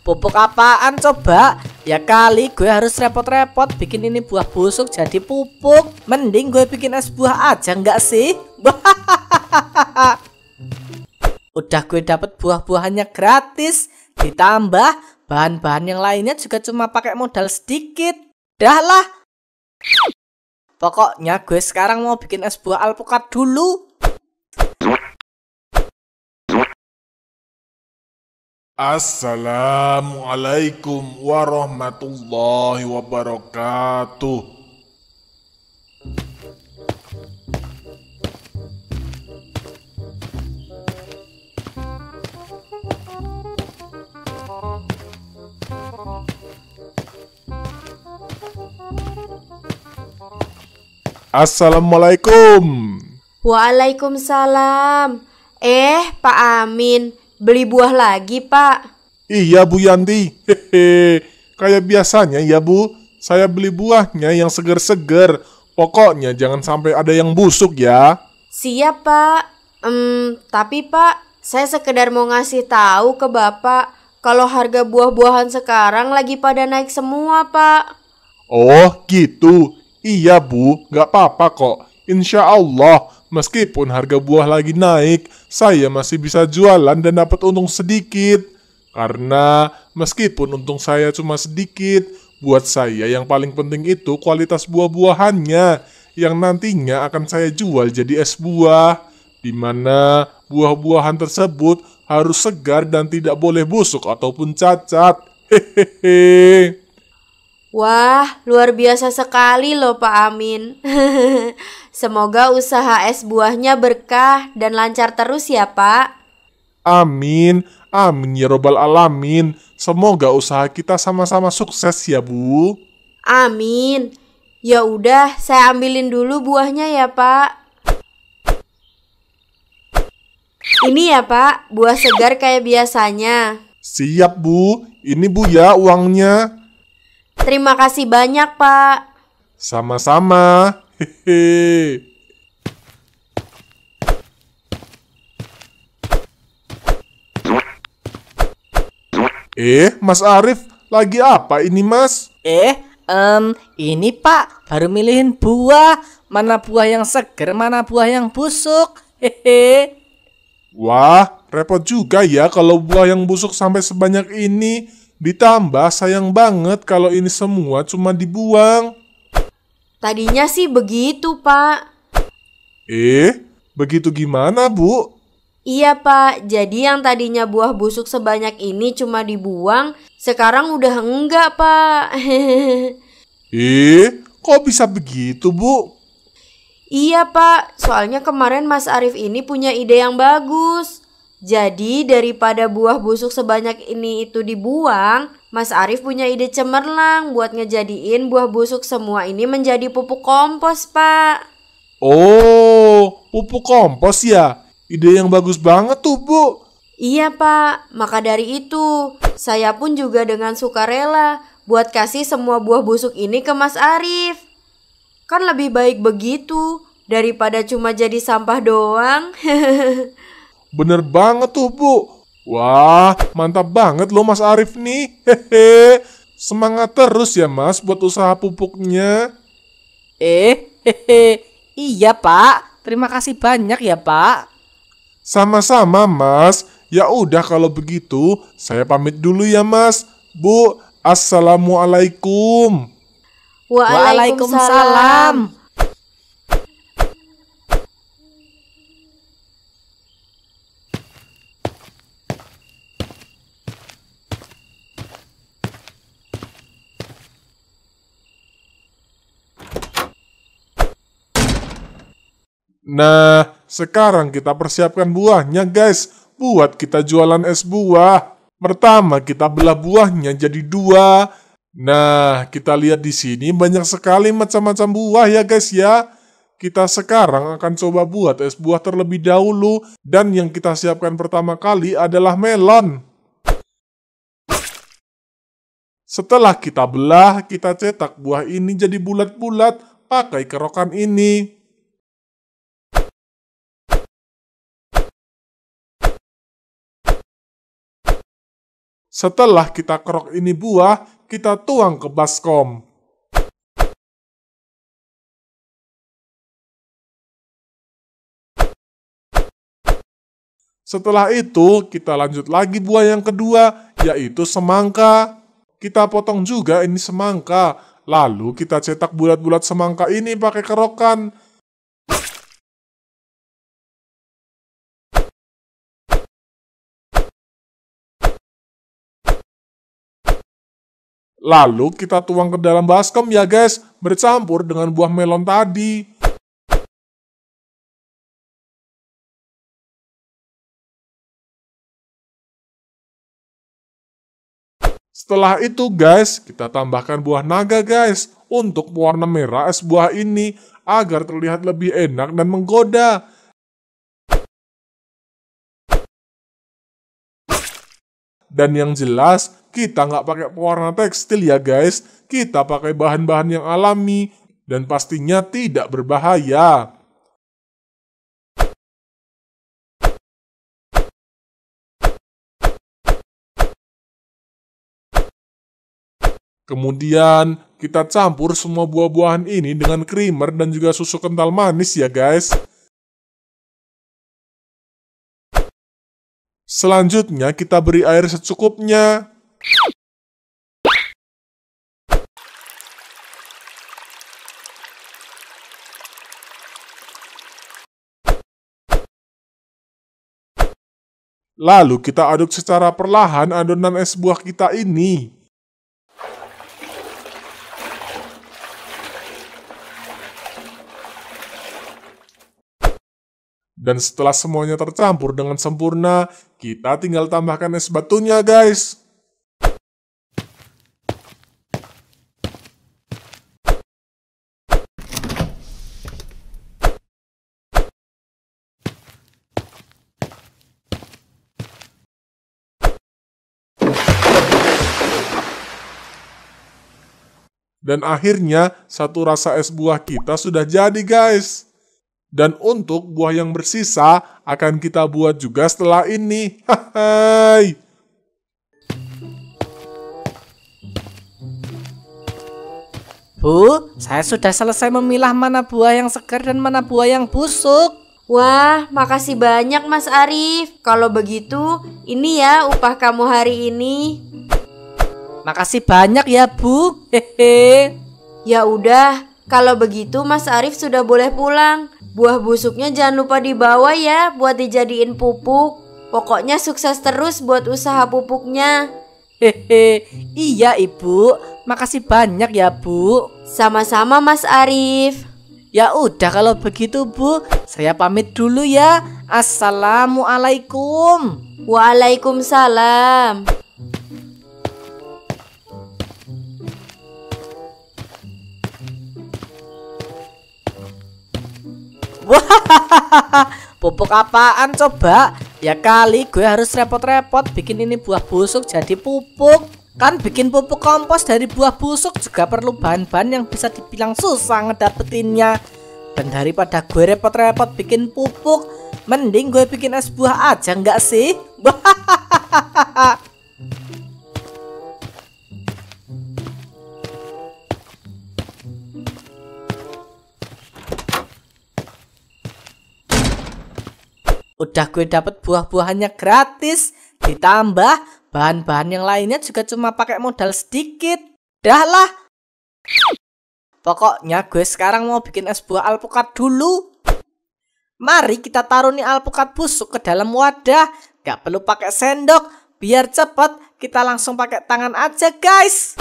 Pupuk apaan coba? Ya kali gue harus repot-repot bikin ini buah busuk jadi pupuk. Mending gue bikin es buah aja nggak sih? Udah gue dapet buah-buahannya gratis. Ditambah bahan-bahan yang lainnya juga cuma pakai modal sedikit. Dah lah. Pokoknya gue sekarang mau bikin es buah alpukat dulu. Assalamualaikum warahmatullahi wabarakatuh. Assalamualaikum. Waalaikumsalam. Pak Amin, beli buah lagi, Pak. Iya Bu Yanti, kayak biasanya ya Bu, saya beli buahnya yang seger-seger. Pokoknya jangan sampai ada yang busuk ya. Siap, Pak. Tapi Pak, saya sekedar mau ngasih tahu ke Bapak kalau harga buah-buahan sekarang lagi pada naik semua, Pak. Oh gitu, iya Bu, gak apa-apa kok. Insya Allah, meskipun harga buah lagi naik, saya masih bisa jualan dan dapat untung sedikit. Karena meskipun untung saya cuma sedikit, buat saya yang paling penting itu kualitas buah-buahannya yang nantinya akan saya jual jadi es buah, di mana buah-buahan tersebut harus segar dan tidak boleh busuk ataupun cacat. Hehehe. Wah, luar biasa sekali loh Pak Amin. Semoga usaha es buahnya berkah dan lancar terus ya, Pak. Amin, amin ya robbal alamin. Semoga usaha kita sama-sama sukses ya Bu. Amin. Ya udah, saya ambilin dulu buahnya ya, Pak. Ini ya, Pak, buah segar kayak biasanya. Siap Bu, ini Bu ya uangnya. Terima kasih banyak, Pak. Sama-sama. Hehe. Mas Arif, lagi apa ini Mas? Ini Pak, baru milihin buah. Mana buah yang seger, mana buah yang busuk. Hehe. Wah, repot juga ya kalau buah yang busuk sampai sebanyak ini. Ditambah sayang banget kalau ini semua cuma dibuang. Tadinya sih begitu, Pak. Begitu gimana Bu? Iya, Pak. Jadi yang tadinya buah busuk sebanyak ini cuma dibuang, sekarang udah enggak, Pak. Kok bisa begitu Bu? Iya, Pak. Soalnya kemarin Mas Arif ini punya ide yang bagus. Jadi daripada buah busuk sebanyak ini itu dibuang, Mas Arif punya ide cemerlang buat ngejadiin buah busuk semua ini menjadi pupuk kompos, Pak. Oh, pupuk kompos ya? Ide yang bagus banget tuh Bu. Iya, Pak. Maka dari itu, saya pun juga dengan sukarela buat kasih semua buah busuk ini ke Mas Arif. Kan lebih baik begitu daripada cuma jadi sampah doang. Bener banget tuh Bu. Wah, mantap banget loh Mas Arif nih. Hehe. Semangat terus ya Mas buat usaha pupuknya. Iya Pak, terima kasih banyak ya Pak. Sama-sama Mas. Ya udah kalau begitu, saya pamit dulu ya Mas. Bu, assalamualaikum. Waalaikumsalam. Nah, sekarang kita persiapkan buahnya guys, buat kita jualan es buah. Pertama kita belah buahnya jadi dua. Nah, kita lihat di sini banyak sekali macam-macam buah ya guys ya. Kita sekarang akan coba buat es buah terlebih dahulu. Dan yang kita siapkan pertama kali adalah melon. Setelah kita belah, kita cetak buah ini jadi bulat-bulat pakai kerokan ini. Setelah kita kerok ini buah, kita tuang ke baskom. Setelah itu, kita lanjut lagi buah yang kedua, yaitu semangka. Kita potong juga ini semangka, lalu kita cetak bulat-bulat semangka ini pakai kerokan. Lalu kita tuang ke dalam baskom ya guys, bercampur dengan buah melon tadi. Setelah itu guys, kita tambahkan buah naga guys, untuk warna merah es buah ini, agar terlihat lebih enak dan menggoda. Dan yang jelas, kita nggak pakai pewarna tekstil ya guys, kita pakai bahan-bahan yang alami, dan pastinya tidak berbahaya. Kemudian, kita campur semua buah-buahan ini dengan creamer dan juga susu kental manis ya guys. Selanjutnya kita beri air secukupnya. Lalu kita aduk secara perlahan adonan es buah kita ini. Dan setelah semuanya tercampur dengan sempurna, kita tinggal tambahkan es batunya guys. Dan akhirnya, satu rasa es buah kita sudah jadi guys. Dan untuk buah yang bersisa, akan kita buat juga setelah ini. Hai. Bu, saya sudah selesai memilah mana buah yang segar dan mana buah yang busuk. Wah, makasih banyak Mas Arif. Kalau begitu, ini ya upah kamu hari ini. Makasih banyak ya Bu. Hehe. Ya udah, kalau begitu Mas Arif sudah boleh pulang. Buah busuknya jangan lupa dibawa ya buat dijadiin pupuk. Pokoknya sukses terus buat usaha pupuknya. Hehe. Iya Ibu, makasih banyak ya Bu. Sama-sama Mas Arif. Ya udah kalau begitu Bu, saya pamit dulu ya. Assalamualaikum. Waalaikumsalam. Pupuk apaan coba? Ya kali gue harus repot-repot bikin ini buah busuk jadi pupuk. Kan bikin pupuk kompos dari buah busuk juga perlu bahan-bahan yang bisa dibilang susah ngedapetinnya. Dan daripada gue repot-repot bikin pupuk, mending gue bikin es buah aja nggak sih? Udah gue dapet buah-buahannya gratis, ditambah bahan-bahan yang lainnya juga cuma pakai modal sedikit. Dah lah. Pokoknya gue sekarang mau bikin es buah alpukat dulu. Mari kita taruh nih alpukat busuk ke dalam wadah. Gak perlu pakai sendok, biar cepet kita langsung pakai tangan aja guys.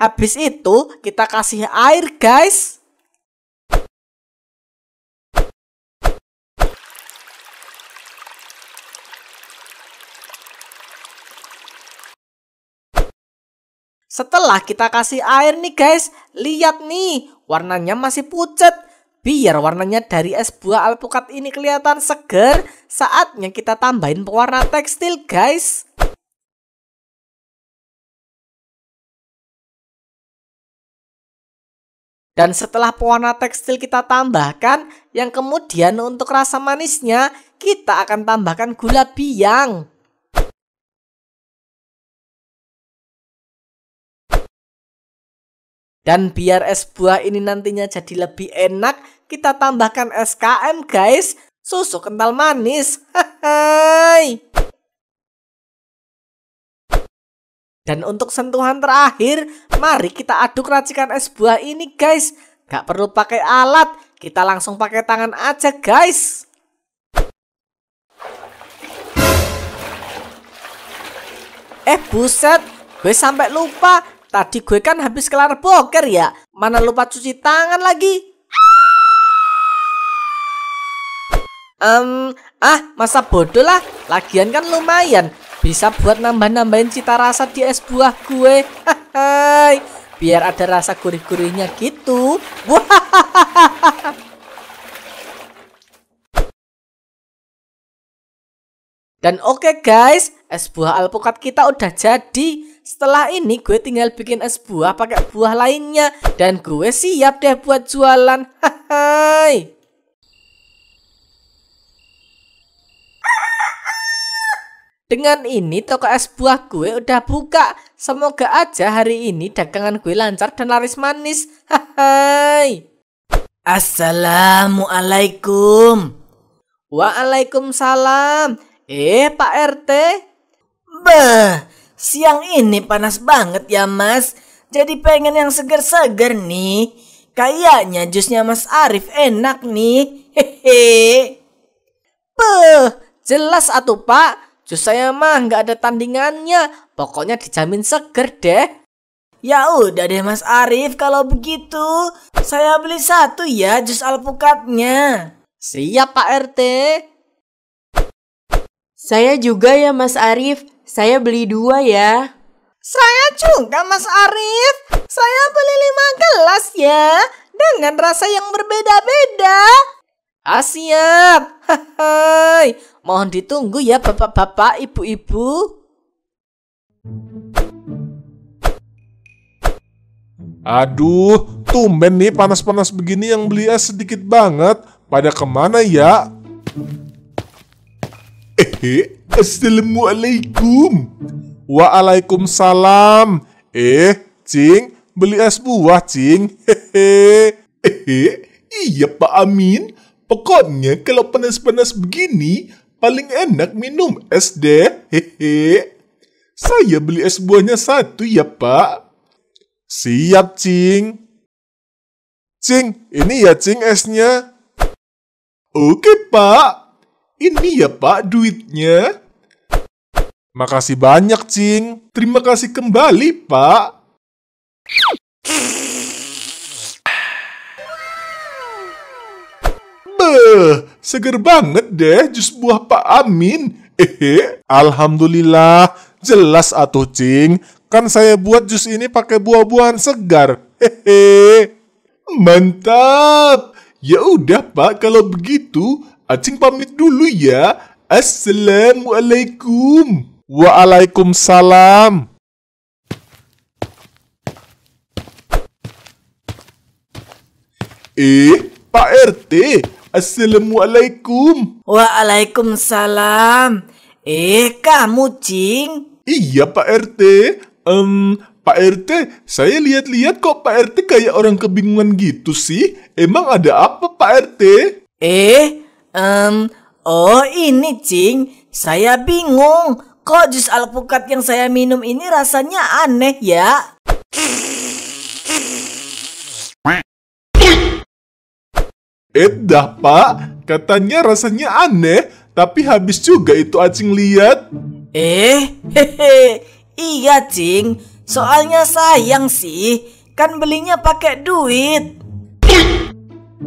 Habis itu kita kasih air guys. Setelah kita kasih air nih guys, lihat nih warnanya masih pucat. Biar warnanya dari es buah alpukat ini kelihatan segar, saatnya kita tambahin pewarna tekstil guys. Dan setelah pewarna tekstil kita tambahkan, yang kemudian untuk rasa manisnya kita akan tambahkan gula biang. Dan biar es buah ini nantinya jadi lebih enak, kita tambahkan SKM guys, susu kental manis. Hai. Dan untuk sentuhan terakhir, mari kita aduk racikan es buah ini guys. Gak perlu pakai alat, kita langsung pakai tangan aja guys. Buset, gue sampai lupa. Tadi gue kan habis kelar boker ya. Mana lupa cuci tangan lagi. Masa bodoh lah. Lagian kan lumayan, bisa buat nambah-nambahin cita rasa di es buah gue. Hai, biar ada rasa gurih-gurihnya gitu. Dan oke guys, es buah alpukat kita udah jadi. Setelah ini gue tinggal bikin es buah pakai buah lainnya. Dan gue siap deh buat jualan. Hai. Dengan ini toko es buah gue udah buka. Semoga aja hari ini dagangan gue lancar dan laris manis. Hai. Assalamualaikum. Waalaikumsalam. Pak RT. Bah, siang ini panas banget ya mas. Jadi pengen yang seger-seger nih. Kayaknya jusnya Mas Arif enak nih. Hehe. Beuh, jelas atuh pak. Jus saya mah nggak ada tandingannya. Pokoknya dijamin seger deh. Ya udah deh Mas Arif, kalau begitu saya beli satu ya jus alpukatnya. Siap Pak RT. Saya juga ya Mas Arif, saya beli 2 ya. Saya juga Mas Arif. Saya beli 5 gelas ya, dengan rasa yang berbeda-beda. Siap. Hai. Mohon ditunggu ya bapak-bapak, ibu-ibu. Aduh, tumben nih panas-panas begini yang beli es sedikit banget. Pada kemana ya? Assalamualaikum. Waalaikumsalam. Cing, beli es buah, Cing. Iya Pak Amin. Pokoknya kalau panas-panas begini, paling enak minum es deh. Saya beli es buahnya 1 ya Pak. Siap Cing. Cing, ini ya Cing esnya. Oke Pak. Ini ya Pak duitnya. Makasih banyak Cing. Terima kasih kembali Pak. Seger banget deh jus buah Pak Amin. Alhamdulillah, jelas atuh Cing. Kan saya buat jus ini pakai buah-buahan segar. Mantap. Ya udah Pak, kalau begitu Acing pamit dulu ya. Assalamualaikum. Waalaikumsalam. Pak RT. Assalamualaikum. Waalaikumsalam. Kamu Cing? Iya Pak RT. Pak RT, saya lihat-lihat kok Pak RT kayak orang kebingungan gitu sih. Emang ada apa Pak RT? Oh ini Cing, saya bingung. Kok jus alpukat yang saya minum ini rasanya aneh ya? Dah Pak, katanya rasanya aneh, tapi habis juga itu Acing lihat. Iya Cing, soalnya sayang sih, kan belinya pakai duit.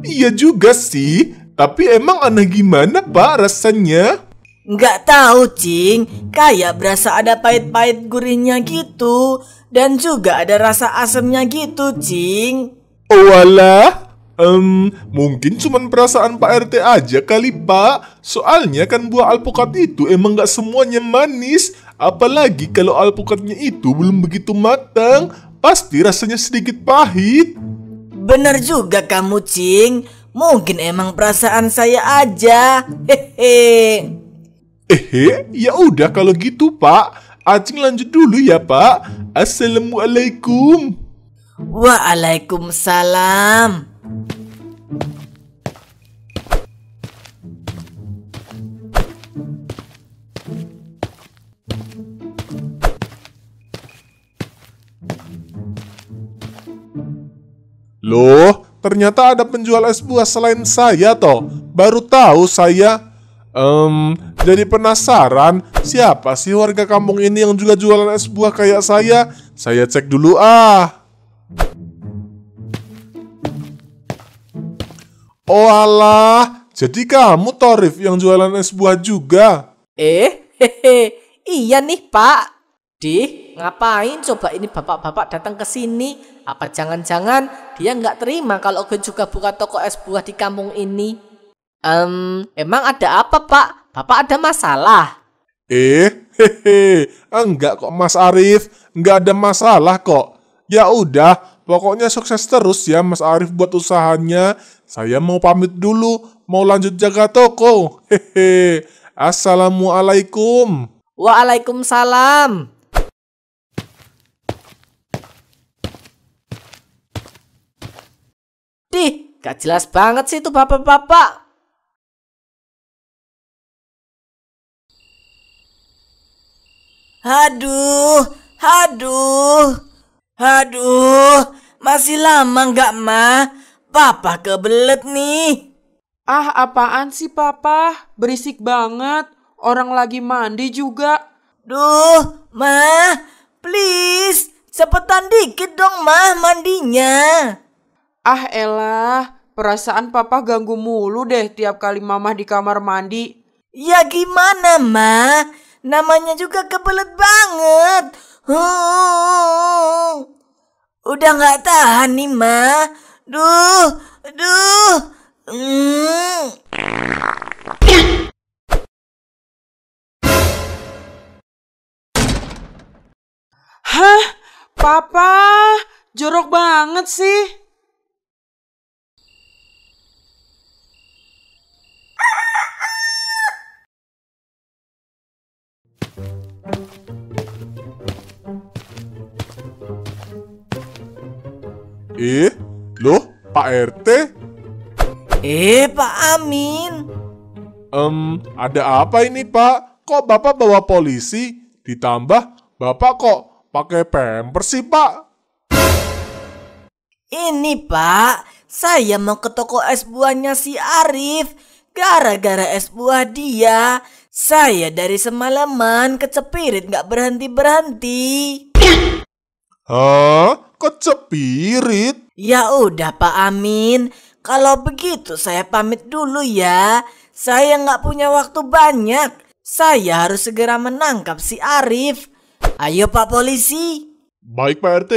Iya juga sih, tapi emang aneh gimana Pak rasanya? Nggak tahu Cing, kayak berasa ada pahit-pahit gurihnya gitu, dan juga ada rasa asamnya gitu Cing. Oh walah. Mungkin cuman perasaan Pak RT aja kali Pak. Soalnya kan buah alpukat itu emang gak semuanya manis. Apalagi kalau alpukatnya itu belum begitu matang, pasti rasanya sedikit pahit. Bener juga kamu, Cing. Mungkin emang perasaan saya aja. Hehe. Ya udah kalau gitu Pak. Acing lanjut dulu ya Pak. Assalamualaikum. Waalaikumsalam. Loh, ternyata ada penjual es buah selain saya toh. Baru tahu saya. Jadi penasaran siapa sih warga kampung ini yang juga jualan es buah kayak saya? Saya cek dulu ah. Oh alah, jadi kamu Torif yang jualan es buah juga? Hehe, iya nih Pak. Dih, ngapain coba ini bapak-bapak datang ke sini? Apa jangan-jangan dia nggak terima kalau gue juga buka toko es buah di kampung ini? Emang ada apa Pak? Bapak ada masalah? Enggak kok Mas Arif, enggak ada masalah kok. Ya udah, pokoknya sukses terus ya Mas Arif buat usahanya. Saya mau pamit dulu, mau lanjut jaga toko. Assalamualaikum. Waalaikumsalam. Dih, gak jelas banget sih itu bapak-bapak. Aduh, masih lama nggak mah? Papa kebelet nih. Ah, apaan sih papa? Berisik banget. Orang lagi mandi juga. Duh, mah, please, cepetan dikit dong mah mandinya. Ah elah, perasaan papa ganggu mulu deh tiap kali mama di kamar mandi. Ya gimana mah? Namanya juga kebelet banget. Udah nggak tahan nih mah. Duh. Hah? Papa, jorok banget sih. Loh, Pak RT? Pak Amin. Ada apa ini Pak? Kok Bapak bawa polisi? Ditambah Bapak kok pakai pampers sih Pak? Ini Pak, saya mau ke toko es buahnya si Arif. Gara-gara es buah dia, saya dari semalaman kecepirit gak berhenti-berhenti. Hah? Kecepirit? Ya udah Pak Amin, kalau begitu saya pamit dulu ya. Saya nggak punya waktu banyak. Saya harus segera menangkap si Arif. Ayo Pak Polisi. Baik Pak RT.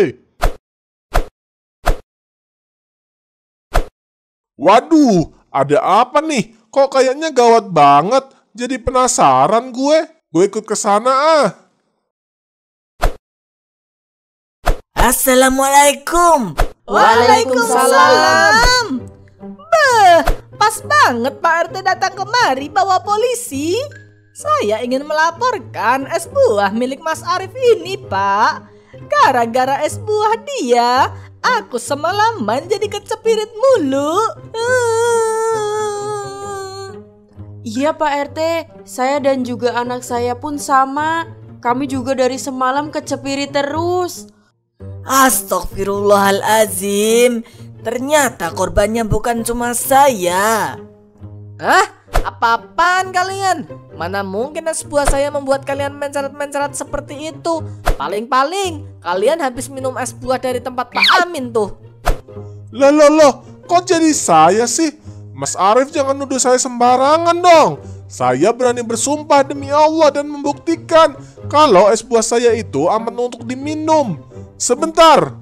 Waduh, ada apa nih? Kok kayaknya gawat banget. Jadi penasaran gue. Gue ikut ke sana ah. Assalamualaikum. Waalaikumsalam. Pas banget Pak RT datang kemari bawa polisi. Saya ingin melaporkan es buah milik Mas Arif ini Pak. Gara-gara es buah dia, aku semalaman jadi kecepirit mulu. Iya Pak RT, saya dan juga anak saya pun sama. Kami juga dari semalam kecepirit terus. Astagfirullahalazim. Ternyata korbannya bukan cuma saya. Hah? Apa-apaan kalian? Mana mungkin es buah saya membuat kalian mencerat-mencerat seperti itu. Paling-paling kalian habis minum es buah dari tempat Pak Amin tuh. Loh, kok jadi saya sih? Mas Arif jangan nuduh saya sembarangan dong. Saya berani bersumpah demi Allah dan membuktikan kalau es buah saya itu aman untuk diminum. Sebentar.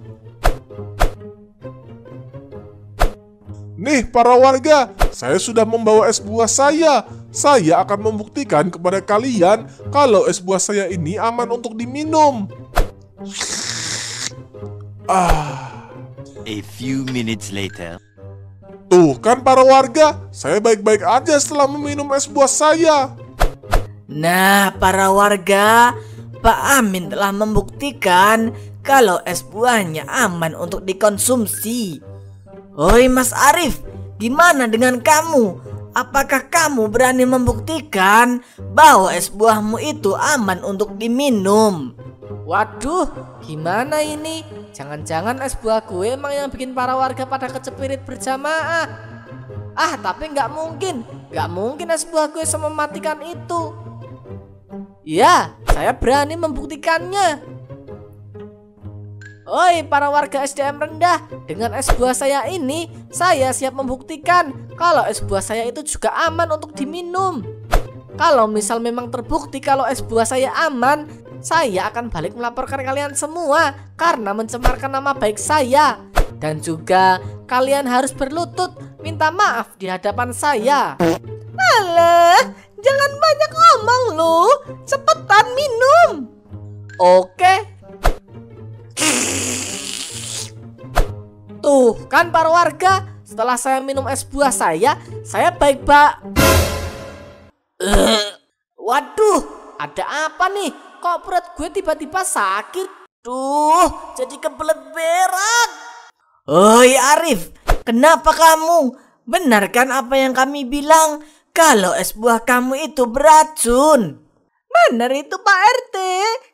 Nih para warga, saya sudah membawa es buah saya. Saya akan membuktikan kepada kalian kalau es buah saya ini aman untuk diminum. A few minutes later. Tuh kan para warga, saya baik-baik aja setelah meminum es buah saya. Nah, para warga, Pak Amin telah membuktikan kalau es buahnya aman untuk dikonsumsi. Oi Mas Arif, gimana dengan kamu? Apakah kamu berani membuktikan bahwa es buahmu itu aman untuk diminum? Waduh, gimana ini? Jangan-jangan es buah gue emang yang bikin para warga pada kecepirit berjamaah. Ah, tapi nggak mungkin es buah gue semematikan itu. Ya, saya berani membuktikannya. Oi para warga SDM rendah, dengan es buah saya ini, saya siap membuktikan kalau es buah saya itu juga aman untuk diminum. Kalau misal memang terbukti kalau es buah saya aman, saya akan balik melaporkan kalian semua karena mencemarkan nama baik saya. Dan juga kalian harus berlutut minta maaf di hadapan saya. Alah, jangan banyak ngomong lu, cepetan minum. Oke. Tuh kan para warga, setelah saya minum es buah saya baik waduh, ada apa nih? Kok perut gue tiba-tiba sakit? Duh, jadi kebelet berak. Oi Arif, kenapa kamu? Benar kan apa yang kami bilang? Kalau es buah kamu itu beracun. Benar itu Pak RT.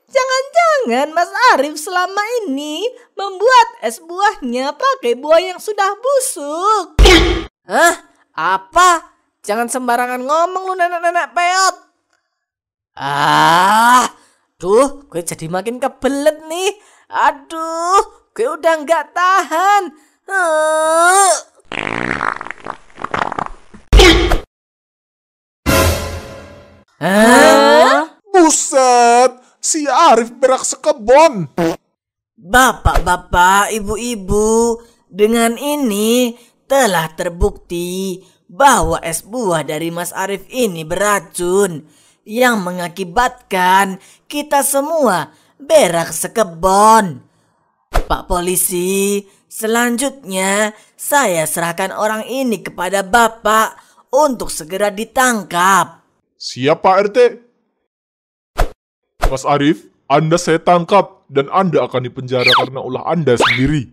Jangan-jangan Mas Arif selama ini membuat es buahnya pakai buah yang sudah busuk. Hah? Apa? Jangan sembarangan ngomong lu nenek-nenek peot. Duh, gue jadi makin kebelet nih. Aduh, gue udah nggak tahan. Buset, si Arif berak sekebon. Bapak-bapak, ibu-ibu, dengan ini telah terbukti bahwa es buah dari Mas Arif ini beracun yang mengakibatkan kita semua berak sekebon. Pak polisi, selanjutnya saya serahkan orang ini kepada Bapak untuk segera ditangkap. Siap Pak RT. Mas Arif, Anda saya tangkap dan Anda akan dipenjara karena ulah Anda sendiri.